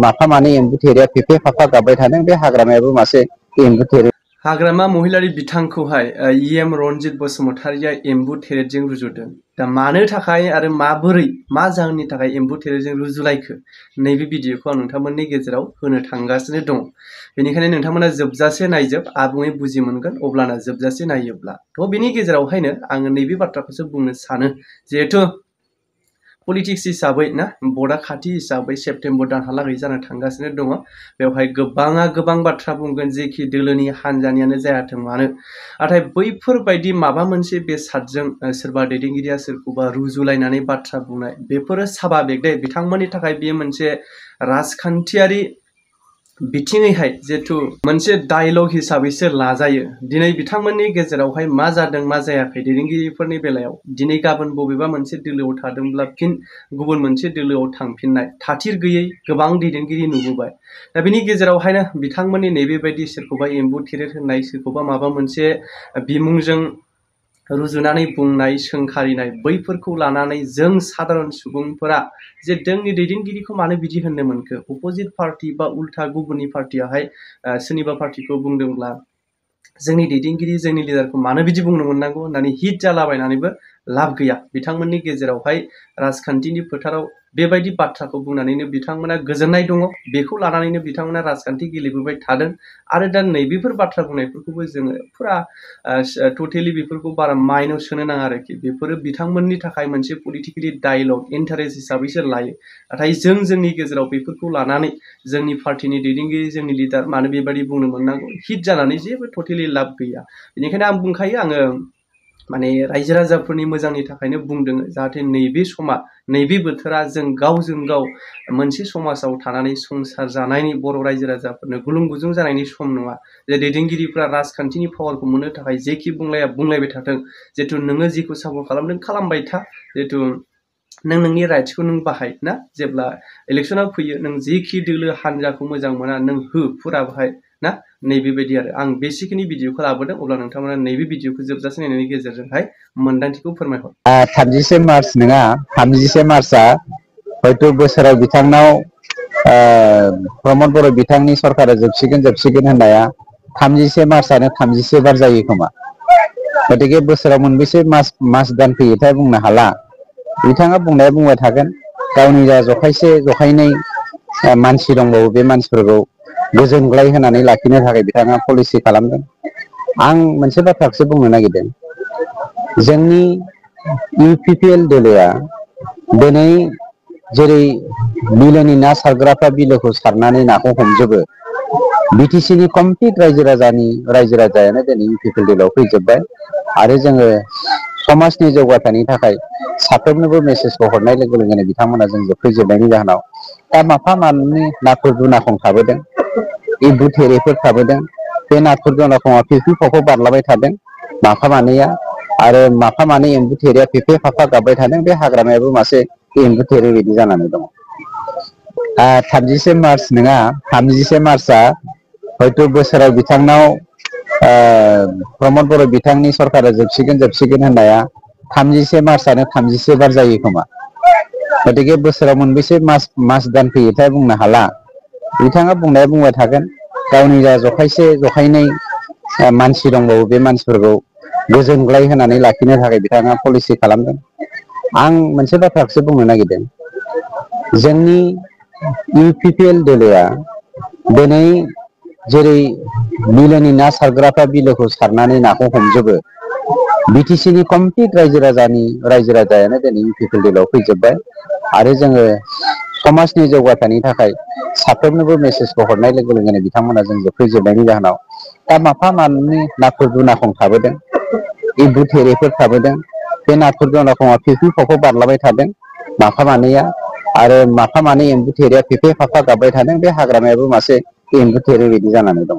माफा मानै एम्बु थेरेया फेफे फाफा गाबबाय थादों बे हाग्रामायाबो मासे एम्बु थेरे। हाग्रामा महिलारि बिथांखौहाय इएम रनजित बसुमतारिया एम्बु थेरेजों रुजुदों। दा मानो थाखाय आरो माबोरै मा जाहोननि थाखाय एम्बु थेरेजों रुजुलायखो नैबे भिडिअखौ आं नोंथांमोननि गेजेराव होनो थांगासिनो दं। बेनिखायनो नोंथांमोना जोबजासे नायजोब आबुङै बुजि मोनगोन अब्लाना जोबजासे नायोब्ला। थ' बेनि गेजेरावहायनो आङो नैबे बाथ्राखौसो बुंनो सानो जिहेथु पलिटिक्स हिसाबै ना बर्डआ खाथि हिसाबै सेप्तेम्बर दानहालागै जानो थांगासिनो दङ। बेवहाय गोबाङा गोबां बाथ्रा बुंगोन जेखि दोलोनि हानजानियानो जायाथों मानो। नाथाय बैफोरबायदि माबा मोनसे बेसादजों सोरबा दैदेनगिरिया सोरखौबा रुजुलायनानै बाथ्रा बुंनाय बेफोरो साभाबिक दे। बिथांमोननि थाखाय बेयो मोनसे राजखान्थियारि बिथिङैहाय जिहेथु मोनसे डायलग हिसाबैसो लाजायो। दिनै बिथांमोननि गेजेरावहाय मा जादों मा जायाखै दैदेनगिरिफोरनि बेलायाव दिनै गाबोन बबेबा मोनसे दोलोआव थादोंब्ला फिन गुबुन मोनसे दोलोआव थांफिननाय थाथिर गैयै गोबां दैदेनगिरि नुबोबाय। दा बिनि गेजेरावहायनो बिथांमोननि नैबेबायदि सोरखौबा एम्बु थेरेर होननाय सोरखौबा माबा मोनसे बिमुंजों रुजुनानै बुंनाय सोंखारिनाय बैफोरखौ लानानै जों साधारन सुबुंफोरा जे जोंनि दैदेनगिरिखौ मानो बिदि होननो मोनखो अपोजिट पार्टी बा उल्था गुबुननि पार्टीयाहाय सोरनिबा पार्टीखौ बुंदोंब्ला जोंनि दैदेनगिरि जोंनि लिडारखौ मानो बिदि बुंनो मोननांगौ होननानै हिट जालाबायनानैबो लाब गैया। बिथांमोननि गेजेरावहाय राजखान्थिनि फोथाराव बेबायदि बाथ्राखौ बुंनानैनो बिथांमोना गोजोननाय दङ। बेखौ लानानैनो बिथांमोना राजखान्थि गेलेबोबाय थादों आरो दा नैबेफोर बाथ्रा बुंनायफोरखौबो जोङो फुरा टटेलि बेफोरखौ बारा माइन्डआव सोनो नाङा आरोखि। बेफोरो बिथांमोननि थाखाय मोनसे पलिटिकेलि डायलग इन्टारेस्ट हिसाबैसो लायो। नाथाय जोंनि गेजेराव बेफोरखौ लानानै जोंनि पार्टीनि दैदेनगिरि जोंनि लिडार मानो बेबायदि बुंनो मोननांगौ हिट जानानै जेबो टटेलि लाब गैया। बेनिखायनो आं बुंखायो आङो माने रायजो राजाफोरनि मोजांनि थाखायनो बुंदों जाहाथे नैबे समा नैबे बोथोरा जों गावजों गाव मोनसे समाजाव थानानै संसार जानायनि बर' रायजो राजाफोरनो गुलुं गुजुं जानायनि सम नङा। जे दैदेनगिरिफ्रा राजखान्थिनि पावारखौ मोननो थाखाय जेखि बुंलाया बुंलायबाय थाथों जिहेतु नोङो जेखौ सापर्ट खालामदों खालामबाय था जिहेतु नों नोंनि राइट्सखौ नों बाहाय ना जेब्ला इलेक्सनाव फैयो नों जेखि दोलो हानजाखौ मोजां मोना नों हो फुरा बाहाय ना नैबेबायदि आरो आं बेसिकनि भिडिअखौ लाबोदों। अब्ला नोंथांमोना नैबे भिडिअखौ जोबजासे नायनायनि गेजेरजोंहाय मोन्दांथिखौ फोरमायहर। 30 मार्च नङा 30 मार्चआ हयथ' बोसोराव बिथांनाव प्रमद बर' बिथांनि सरकारा जोबसिगोन होननाया 31 मार्चआनो 31 बार जायो खोमा। गतिके बोसोराव मोनबेसे मास दान फैयोथाय बुंनो हाला। बिथाङा बुंनाया बुंबाय थागोन गावनि जा जखायनै मानसि दंबावो बे मानसिफोरखौ गोजोनग्लाय होनानै लाखिनो थाखाय बिथाङा पलिसि खालामदों। आं मोनसे बाथ्राखौसो बुंनो नागिरदों जोंनि इउपिपिएल दोलोआ दिनै जेरै बिलोनि ना सारग्राफ्रा बिलोखौ सारनानै नाखौ हमजोबो बिटिसिनि कमप्लिट रायजो राजायानो दिनै इउपिपिएल दोलोआव फैजोब्बाय आरो जोङो समाजनि जौगाथायनि थाखाय साफ्रोमनोबो मेसेजखौ हरनाय लोगो लोगोनो बिथांमोना जों फैजोबनायनि जाहोनाव दा माफा मानै नाथुर दुनाखं थाबोदों एम्बु थेरेफोर थाबोदों। बे नाथुर दुनाखङा फिफि फाफाव बारलाबाय थादों माफा मानैया आरो माफा मानै एम्बु थेरेया फेफे फाफा गाबबाय थादों बे हाग्रामायाबो मासे एम्बु थेरे बायदि जानानै दङ। 31 मार्च नङा 31 मार्चआ हयथ' बोसोराव बिथांनाव प्रमद बर' बिथांनि सरकारा जोबसिगोन होननाया 31 मार्चआनो 31 बार जायो खोमा। गतिके बोसोराव मोनबेसे मास दान फैयोथाय बुंनो हाला। बिथाङा बुंनाया बुंबाय थागोन गावनि जा जखायनै मानसि दंबावो बे मानसिफोरखौ गोजोनग्लाय होनानै लाखिनो थाखाय बिथाङा पलिसि खालामदों। आं मोनसे बाथ्राखौसो बुंनो नागिरदों जोंनि इउपिपिएल दोलोआ दिनै जेरै बिलोनि ना सारग्राफ्रा बिलोखौ सारनानै नाखौ हमजोबो बिटिसिनि कमप्लिट रायजो राजायानो दिनै इउपिपिएल दोलोआव फैजोब्बाय आरो जोङो समाजनि जौगाथायनि थाखाय साफ्रोमनोबो मेसेजखौ हरनाय लोगो लोगोनो बिथांमोना जों फैजोबनायनि जाहोनाव दा माफा मानै नाथुर दुनाखं थाबोदों एम्बु थेरेफोर थाबोदों। बे नाथुर दुनाखङा फिफि फाफाव बारलाबाय थादों माफा मानैया आरो माफा मानै एम्बु थेरेया फेफे फाफा गाबबाय थादों बे हाग्रामायाबो मासे एम्बु थेरे बायदि जानानै दङ।